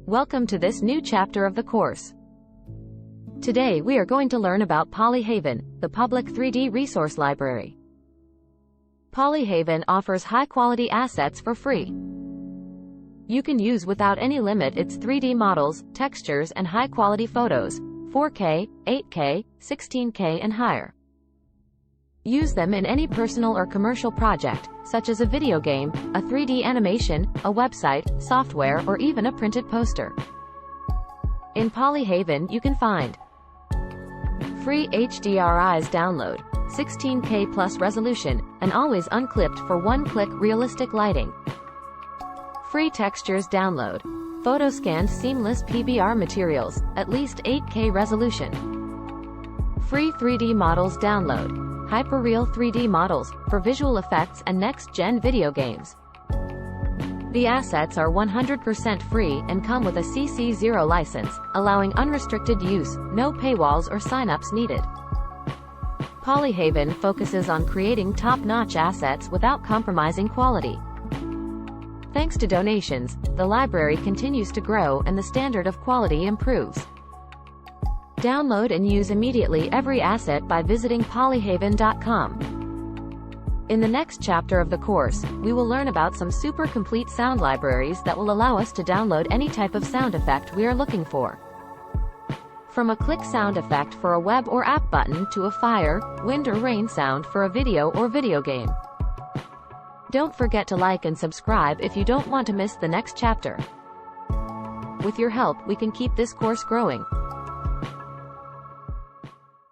Welcome to this new chapter of the course. Today we are going to learn about Polyhaven, the public 3D resource library. Polyhaven offers high-quality assets for free. You can use without any limit its 3D models, textures and high-quality photos, 4K, 8K, 16K and higher. Use them in any personal or commercial project, such as a video game, a 3D animation, a website, software, or even a printed poster. In Polyhaven you can find free HDRIs download, 16K plus resolution, and always unclipped for one-click realistic lighting. Free textures download, photo-scanned seamless PBR materials, at least 8K resolution. Free 3D models download, hyperreal 3D models, for visual effects and next-gen video games. The assets are 100% free and come with a CC0 license, allowing unrestricted use, no paywalls or sign-ups needed. Polyhaven focuses on creating top-notch assets without compromising quality. Thanks to donations, the library continues to grow and the standard of quality improves. Download and use immediately every asset by visiting polyhaven.com. In the next chapter of the course, we will learn about some super complete sound libraries that will allow us to download any type of sound effect we are looking for. From a click sound effect for a web or app button to a fire, wind or rain sound for a video or video game. Don't forget to like and subscribe if you don't want to miss the next chapter. With your help we can keep this course growing.